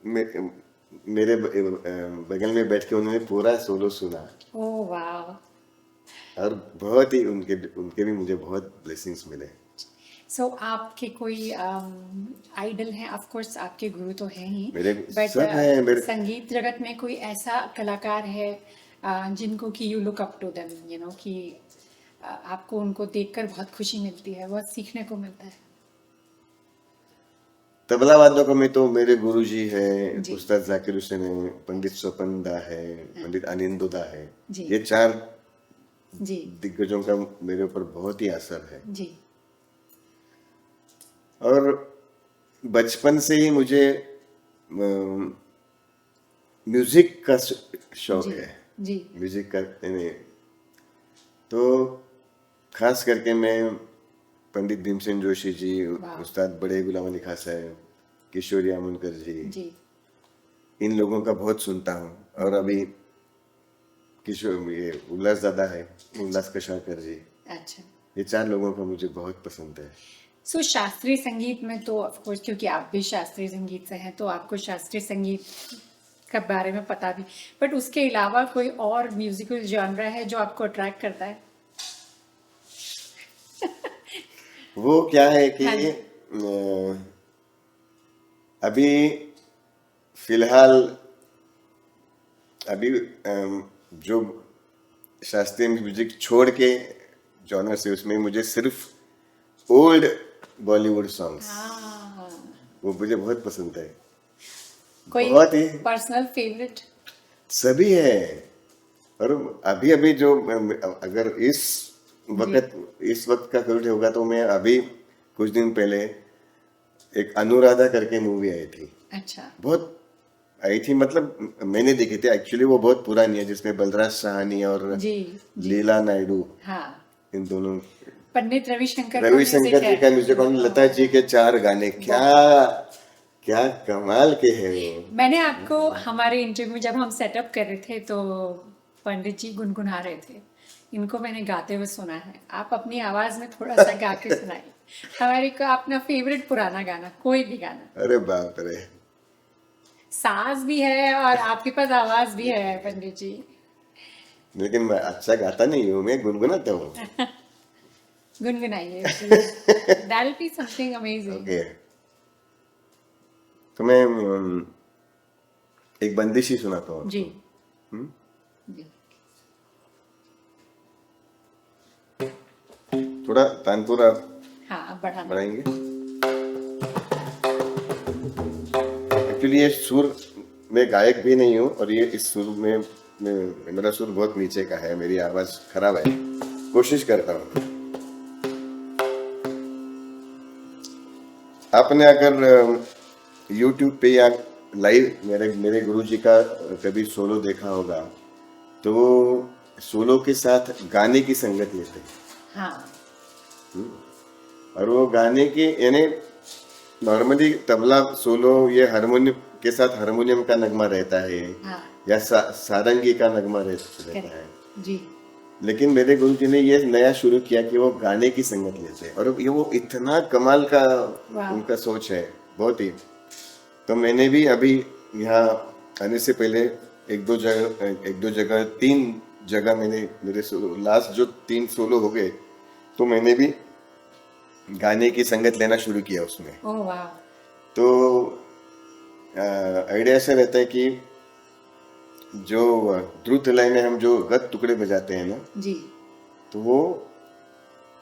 मेरे बगल में बैठ के उन्होंने पूरा सोलो सुना। ओह वाह। और बहुत ही उनके उनके भी मुझे बहुत ब्लेसिंग्स मिले। सो आपके कोई आइडल हैं? ऑफ कोर्स आपके गुरु तो हैं ही, मेरे बट सब हैं मेरे। संगीत जगत में कोई ऐसा कलाकार है जिनको कि you look up to them, you know, कि आपको उनको देखकर बहुत खुशी मिलती है, बहुत सीखने को मिलता है? तबला वादकों में तो मेरे गुरुजी हैं, जी। उस्ताद जाकिर हुसैन है, पंडित स्वपन दा है, पंडित अनिंदु दा है। जी। ये 4 जी दिग्गजों का मेरे ऊपर बहुत ही असर है। जी और बचपन से ही मुझे म्यूजिक का शौक जी है। जी म्यूजिक का यानी, तो खास करके मैं पंडित भीमसेन जोशी जी, वाह। उस्ताद बड़े गुलाम अली खां साहब, किशोर यामुनकर जी, जी इन लोगों का बहुत सुनता हूँ। और अभी किशोर ये उल्लास दादा है, उल्लास कशाकर जी, अच्छा। ये 4 लोगों का मुझे बहुत पसंद है। सो शास्त्रीय संगीत में तो ऑफ कोर्स, क्योंकि आप भी शास्त्रीय संगीत से हैं, तो आपको शास्त्रीय संगीत के बारे में पता भी, बट उसके अलावा कोई और म्यूजिकल जॉनरा है जो आपको अट्रैक्ट करता है? वो क्या है कि हाँ जी। अभी फिलहाल अभी जो शास्त्रीय म्यूजिक छोड़ के जॉनर से, उसमें मुझे सिर्फ ओल्ड बॉलीवुड सॉन्ग्स, हाँ, वो मुझे बहुत पसंद है। कोई बहुत ही पर्सनल फेवरेट? सभी है। और अभी अभी जो अगर इस वक्त का फेवरेट होगा, तो मैं अभी कुछ दिन पहले एक अनुराधा करके मूवी आई थी, अच्छा। बहुत आई थी, मतलब मैंने देखी थी एक्चुअली, वो बहुत पुरानी है, जिसमें बलराज साहनी और जी जी लीला नायडू, हाँ। इन दोनों, पंडित रविशंकर का रविशंकर म्यूजिक जी है। का म्यूजिक और लता जी के 4 गाने, क्या क्या कमाल के हैं वो। मैंने आपको हमारे इंटरव्यू में जब हम सेटअप कर रहे थे, तो पंडित जी गुनगुना रहे थे, इनको मैंने गाते हुए सुना है। आप अपनी आवाज में थोड़ा सा गा के सुनाइए हमारे को अपना फेवरेट पुराना गाना, कोई भी गाना। अरे बाप रे, साज भी है और आपके पास आवाज भी है पंडित जी। लेकिन मैं अच्छा गाता नहीं हूँ, मैं गुनगुनाता हूँ। गुनगुनाइए please, that will be something amazing. Okay, तो मैं एक बंदिश ही सुनाता हूँ जी आपको। जी थोड़ा तानपुर आप हाँ, अब बढ़ाना। बढ़ाएंगे। एक्चुअली ये सुर, मैं गायक भी नहीं हूँ, और ये इस सुर में मेरा सुर बहुत नीचे का है, मेरी आवाज खराब है, कोशिश करता हूँ। आपने अगर YouTube पे या लाइव मेरे गुरुजी का कभी सोलो देखा होगा, तो वो सोलो के साथ गाने की संगत लेते हैं। हाँ और वो गाने की, यानी नॉर्मली तबला सोलो ये हारमोनियम के साथ हारमोनियम का नगमा रहता है, हाँ या सारंगी का नगमा रहता है। करेक्ट जी। लेकिन मेरे गुरुजी ने ये नया शुरू किया कि वो गाने की संगत लेते हैं, और ये वो इतना कमाल का वाह। उनका सोच है, बहुत ही। तो मैंने भी अभी यहाँ आने से पहले एक दो जगह 3 जगह मैंने, मेरे लास्ट जो 3 सोलो हो गए, तो मैंने भी गाने की संगत लेना शुरू किया उसमें। ओह वाह। तो आइडिया ऐसा रहता है कि जो द्रुत लय में हम जो गत टुकड़े बजाते हैं ना, जी तो वो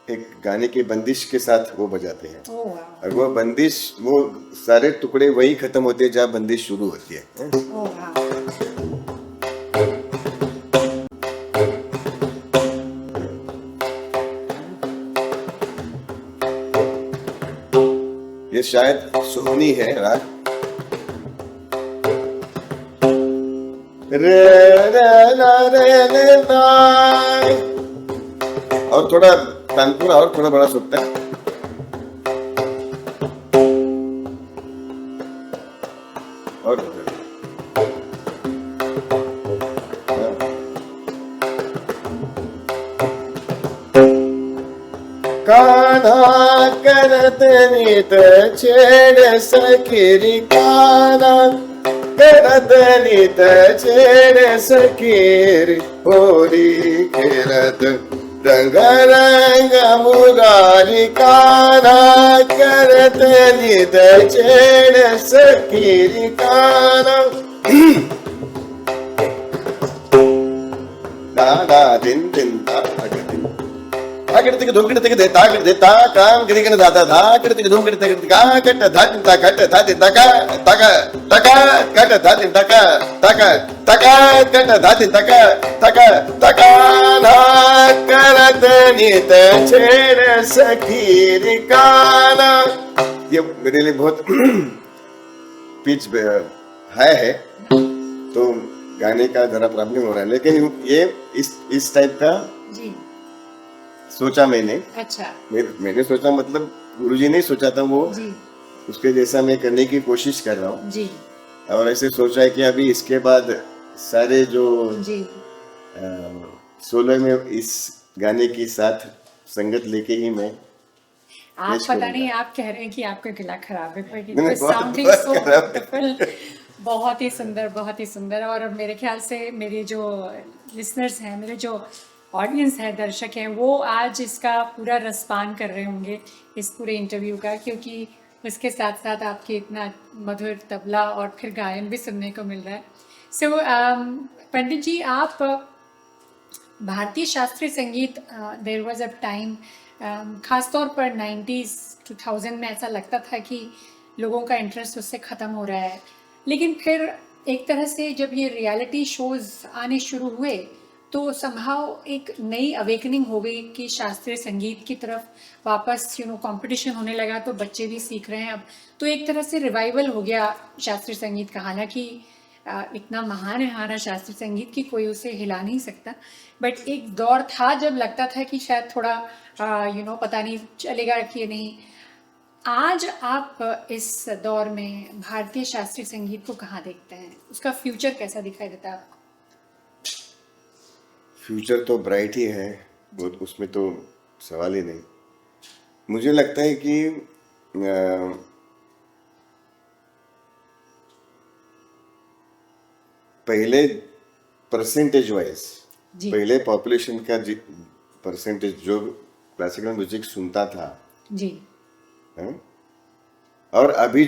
एक गाने के बंदिश के साथ वो बजाते हैं, ओह वाह। और वो बंदिश, वो सारे टुकड़े वही खत्म होते हैं जहाँ बंदिश शुरू होती है। ओह वाह। शायद सोनी है राग। रे रे ला रे रे ला। और थोड़ा तानपुर और थोड़ा बड़ा सकता है। और कान्हा करत नीत छेड़ सखीरी कान्हा करत नीत छेड़ सखीरी होरी खेरत रंग रंग मुरारी कान्हा करत नीत छेड़ सखीरी कान्हा दादा दिन दिन ताकड़तिक धूमकड़तिक दे ताकड़ दे ता काम गिरिगन दादा धा कड़तिक धूमकड़तिक का कट धातिन ता कट धातिन तका तका तका कट धातिन तका तका तका कट धातिन तका तका तका ना करत नित छेड़ सखीर काना। ये मेरे लिए बहुत पिच हाई है तो गाने का जरा प्रॉब्लम हो रहा है, लेकिन ये इस टाइप का जी सोचा मैंने। अच्छा मैंने सोचा मतलब गुरुजी ने सोचा था वो जी उसके जैसा मैं करने की कोशिश कर रहा हूँ। जी और ऐसे सोचा है कि अभी इसके बाद सारे जो जी सोलो में इस गाने के साथ संगत लेके ही मैं आप पेश पता करूंगा। नहीं आप कह रहे हैं कि आपका गला खराब है पर नहीं, बहुत- साउंडिंग बहुत सो खराब है। ब्यूटीफुल, बहुत ही सुंदर, बहुत ही सुंदर। और मेरे ख्याल से मेरे जो लिसनर्स हैं, मेरे जो ऑडियंस है, दर्शक हैं, वो आज इसका पूरा रसपान कर रहे होंगे इस पूरे इंटरव्यू का, क्योंकि उसके साथ साथ आपके इतना मधुर तबला और फिर गायन भी सुनने को मिल रहा है। सो पंडित जी, आप भारतीय शास्त्रीय संगीत देयर वाज अ टाइम, ख़ासतौर पर 90s 2000 में ऐसा लगता था कि लोगों का इंटरेस्ट उससे ख़त्म हो रहा है, लेकिन फिर एक तरह से जब ये रियलिटी शोज़ आने शुरू हुए तो समहाउ एक नई अवेकनिंग हो गई कि शास्त्रीय संगीत की तरफ वापस कंपटीशन होने लगा, तो बच्चे भी सीख रहे हैं अब, तो एक तरह से रिवाइवल हो गया शास्त्रीय संगीत का। हालांकि इतना महान है हमारा शास्त्रीय संगीत कि कोई उसे हिला नहीं सकता, बट एक दौर था जब लगता था कि शायद थोड़ा पता नहीं चलेगा कि नहीं। आज आप इस दौर में भारतीय शास्त्रीय संगीत को कहाँ देखते हैं? उसका फ्यूचर कैसा दिखाई देता है आपको? फ्यूचर तो ब्राइट ही है, वो उसमें तो सवाल ही नहीं। मुझे लगता है कि पहले परसेंटेज वाइज जी पहले पॉपुलेशन का परसेंटेज जो क्लासिकल म्यूजिक सुनता था जी है? और अभी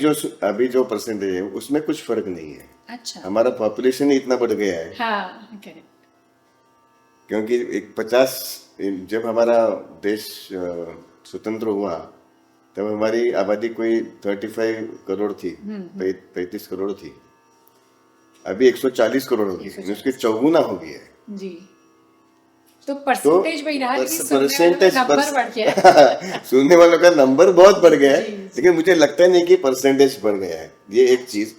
जो परसेंटेज है उसमें कुछ फर्क नहीं है। अच्छा हमारा पॉपुलेशन ही इतना बढ़ गया है हाँ करेक्ट क्योंकि एक 50 जब हमारा देश स्वतंत्र हुआ तब हमारी आबादी कोई 35 करोड़ थी, 35 करोड़ थी। अभी 140 करोड़ हो गई, उसके चौगुना हो गई है। जी, तो परसेंटेज वही रहा, लेकिन सुनने वालों परसेंटेज का नंबर बढ़ गया। सुनने वालों का नंबर बहुत बढ़ गया है, जी, लेकिन मुझे लगता नहीं कि परसेंटेज बढ़ गया है। ये एक चीज।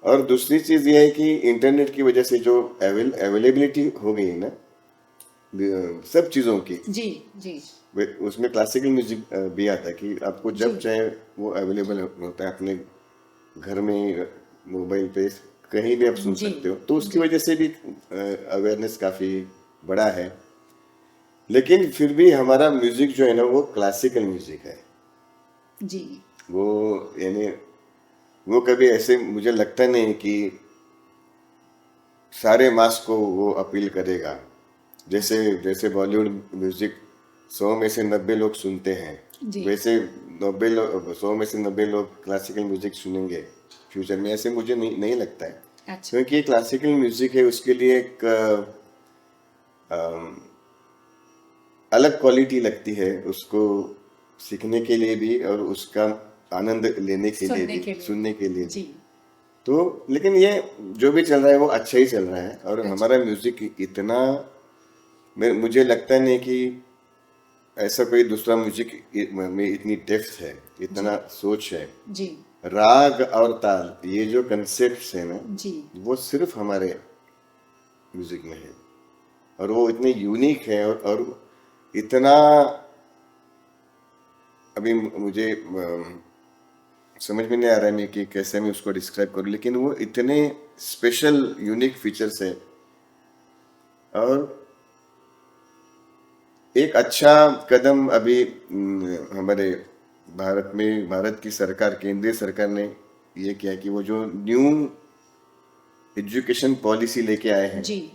और दूसरी चीज ये है कि इंटरनेट की वजह से जो अवेलेबिलिटी हो गई है ना सब चीजों की, जी जी उसमें क्लासिकल म्यूजिक भी आता है कि आपको जब जी। चाहे वो अवेलेबल होता है अपने घर में, मोबाइल पे कहीं भी आप सुन जी, सकते हो, तो उसकी वजह से भी अवेयरनेस काफी बड़ा है। लेकिन फिर भी हमारा म्यूजिक जो है ना वो क्लासिकल म्यूजिक है। जी वो यानी वो कभी ऐसे मुझे लगता नहीं कि सारे मास को वो अपील करेगा। जैसे जैसे बॉलीवुड म्यूजिक 100 में से 90 लोग सुनते हैं, जी। वैसे 100 में से 90 लोग क्लासिकल म्यूजिक सुनेंगे फ्यूचर में, ऐसे मुझे नहीं लगता है। अच्छा क्योंकि ये क्लासिकल म्यूजिक है, उसके लिए एक अलग क्वालिटी लगती है उसको सीखने के लिए भी और उसका आनंद लेने के लिए भी, सुनने के लिए भी। जी तो लेकिन ये जो भी चल रहा है वो अच्छा ही चल रहा है। और अच्छा। हमारा म्यूजिक इतना मुझे लगता नहीं कि ऐसा कोई दूसरा म्यूजिक में इतनी डेप्थ है, इतना सोच है। जी राग और ताल ये जो कंसेप्ट्स है ना, जी वो सिर्फ हमारे म्यूजिक में है, और वो इतने यूनिक है, और इतना अभी मुझे समझ में नहीं आ रहा है मैं कि कैसे मैं उसको डिस्क्राइब करूं, लेकिन वो इतने स्पेशल यूनिक फीचर्स है। और एक अच्छा कदम अभी हमारे भारत की सरकार, केंद्रीय सरकार ने ये किया कि वो जो न्यू एजुकेशन पॉलिसी लेके आए हैं, जी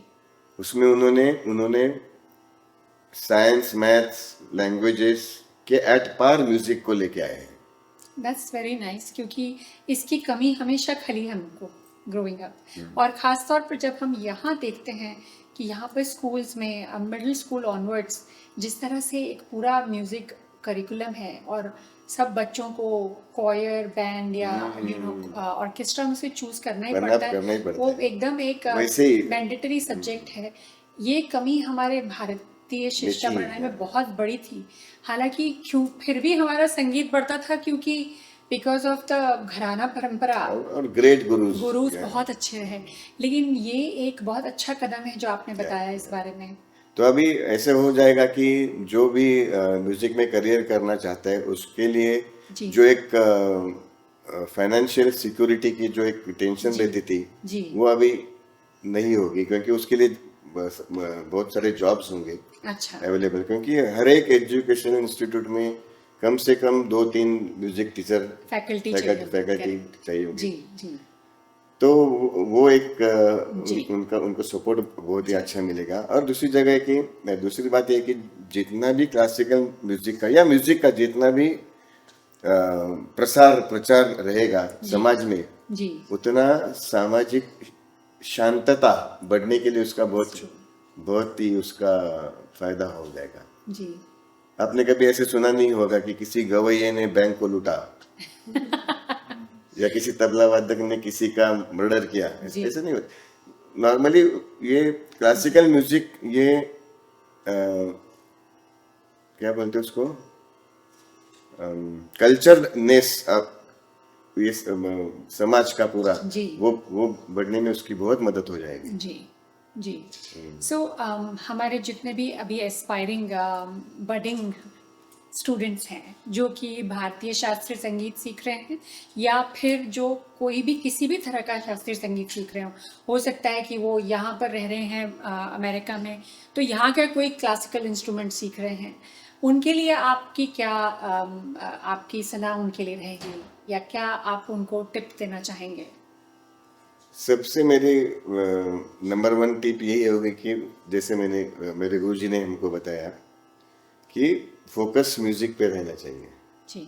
उसमें उन्होंने उन्होंने साइंस, मैथ्स, लैंग्वेजेस के एट पार म्यूजिक को लेके आए हैं। दैट्स वेरी नाइस, क्योंकि इसकी कमी हमेशा खली हमको ग्रोइंग अप, और ख़ास तौर पर जब हम यहाँ देखते हैं कि यहाँ पर स्कूल्स में मिडिल स्कूल ऑनवर्ड्स जिस तरह से एक पूरा म्यूज़िक करिकुलम है, और सब बच्चों को कॉयर, बैंड या ऑर्केस्ट्रा में से चूज़ करना ही पड़ता करना ही है, पड़ता वो है। एकदम एक वैसे ही मैंडेटरी सब्जेक्ट है। ये कमी हमारे भारतीय शिक्षा देखिए, प्रणाली में बहुत बड़ी थी। हालांकि क्यों फिर भी हमारा संगीत बढ़ता था, क्योंकि बिकॉज ऑफ द घराना परंपरा, और ग्रेट गुरुज गुरुज बहुत अच्छे हैं। लेकिन ये एक बहुत अच्छा कदम है जो आपने बताया इस बारे में। तो अभी ऐसे हो जाएगा कि जो भी म्यूजिक में करियर करना चाहता है उसके लिए जी जो एक फाइनेंशियल सिक्योरिटी की जो एक टेंशन जी रहती थी, जी वो अभी नहीं होगी, क्योंकि उसके लिए बहुत सारे जॉब्स होंगे अच्छा अवेलेबल, क्योंकि हर एक एजुकेशन इंस्टीट्यूट में कम से कम 2-3 म्यूजिक टीचर, फैकल्टी चाहिए, फैकल्टी करेक्ट। चाहिए होगी। जी जी तो वो एक जी उनका उनको सपोर्ट बहुत ही अच्छा मिलेगा। और दूसरी जगह है कि दूसरी बात यह है कि जितना भी क्लासिकल म्यूजिक का या म्यूजिक का जितना भी प्रचार रहेगा जी समाज में, जी उतना सामाजिक शांतता बढ़ने के लिए उसका बहुत ही उसका फायदा हो जाएगा। जी आपने कभी ऐसे सुना नहीं होगा कि किसी गवैये ने बैंक को लूटा, या किसी तबला वादक ने किसी का मर्डर किया, जी ऐसे नहीं होता। नॉर्मली ये क्लासिकल म्यूजिक ये क्या बोलते हैं उसको, कल्चरनेस, ये समाज का पूरा जी वो बढ़ने में उसकी बहुत मदद हो जाएगी। जी जी सो हमारे जितने भी अभी एस्पायरिंग बडिंग स्टूडेंट्स हैं जो कि भारतीय शास्त्रीय संगीत सीख रहे हैं, या फिर जो कोई भी किसी भी तरह का शास्त्रीय संगीत सीख रहे हो सकता है कि वो यहाँ पर रह रहे हैं अमेरिका में, तो यहाँ का कोई क्लासिकल इंस्ट्रूमेंट सीख रहे हैं, उनके लिए आपकी क्या आपकी सलाह उनके लिए रहेगी, या क्या आप उनको टिप देना चाहेंगे? सबसे मेरी नंबर 1 टिप यही होगी कि जैसे मेरे गुरुजी ने हमको बताया कि फोकस म्यूजिक पे रहना चाहिए। जी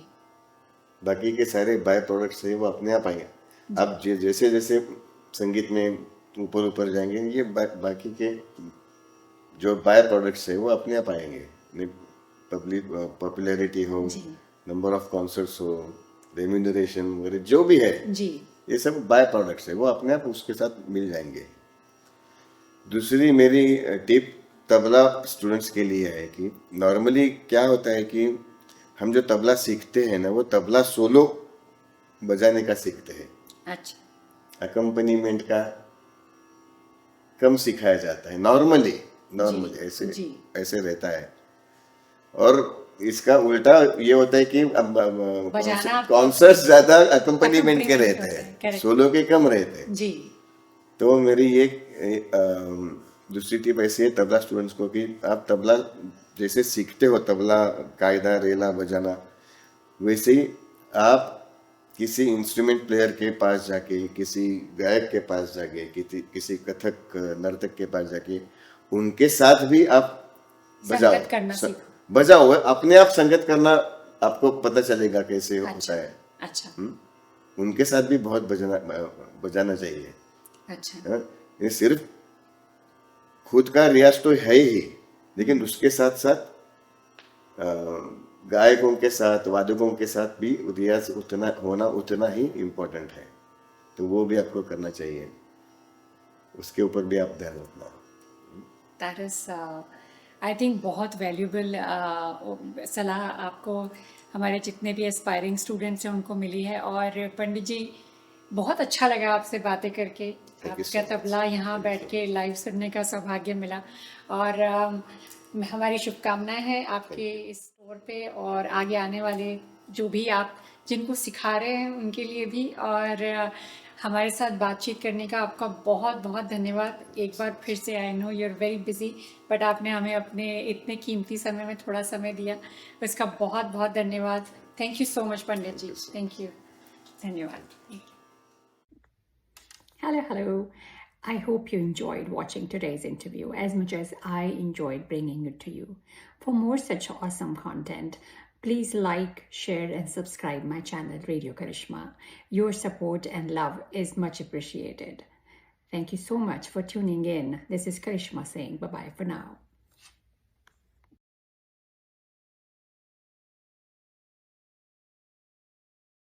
बाकी के सारे बाय प्रोडक्ट्स है वो अपने आप आएंगे। आप जैसे जैसे संगीत में ऊपर ऊपर जाएंगे, ये बाकी के जो बाय प्रोडक्ट्स है वो अपने आप आएंगे। पब्लिक पॉपुलैरिटी हो, जी नंबर ऑफ कॉन्सर्ट्स हो, रेम्यूनरेशन वगैरह जो भी है, जी ये सब बाय प्रोडक्ट्स है, वो अपने आप उसके साथ मिल जाएंगे। दूसरी मेरी टिप तबला स्टूडेंट्स के लिए है कि नॉर्मली क्या होता है कि हम जो तबला सीखते हैं ना, वो तबला सोलो बजाने का सीखते हैं, अच्छा अकम्पनीमेंट का कम सिखाया जाता है नॉर्मली ऐसे जी ऐसे रहता है। और इसका उल्टा ये होता है कि बजाना कॉन्सर्ट ज्यादा अकम्पनीमेंट के रहते होता है, हैं, correct। सोलो के कम रहते हैं। जी तो मेरी ये दूसरी टिप ऐसी है तबला स्टूडेंट्स को कि आप तबला जैसे सीखते हो, तबला कायदा रेला बजाना, वैसे ही आप किसी इंस्ट्रूमेंट प्लेयर के पास जाके, किसी गायक के पास जाके, किसी कथक नर्तक के पास जाके उनके साथ भी आप बजाओ, संगत करना सीखो। बजाओ, अपने आप संगत करना आपको पता चलेगा कैसे अच्छा होता है। अच्छा उनके साथ भी बहुत बजाना चाहिए। अच्छा हाँ, ये सिर्फ खुद का रियाज तो है ही, लेकिन उसके साथ साथ गायकों के साथ, वादकों के साथ भी रियाज उतना ही इम्पोर्टेंट है, तो वो भी आपको करना चाहिए, उसके ऊपर भी आप ध्यान रखना। दैट इज आई थिंक बहुत वैल्यूबल सलाह आपको हमारे जितने भी एस्पायरिंग स्टूडेंट्स हैं उनको मिली है। और पंडित जी, बहुत अच्छा लगा आपसे बातें करके। Thank you आपका so much. तबला यहाँ बैठ के लाइव सुनने का सौभाग्य मिला। और हमारी शुभकामनाएं हैं आपके इस स्टोर पे और आगे आने वाले जो भी आप जिनको सिखा रहे हैं उनके लिए भी। और हमारे साथ बातचीत करने का आपका बहुत बहुत धन्यवाद एक बार फिर से। I know you are very busy, but आपने हमें अपने इतने कीमती समय में थोड़ा समय दिया, इसका बहुत बहुत धन्यवाद। Thank you so much Pandit ji. Thank you, धन्यवाद। Hello, hello. I hope you enjoyed watching today's interview as much as I enjoyed bringing it to you. For more such awesome content, please like, share, and subscribe my channel, Radio Karishma. Your support and love is much appreciated. Thank you so much for tuning in. This is Karishma saying bye-bye for now.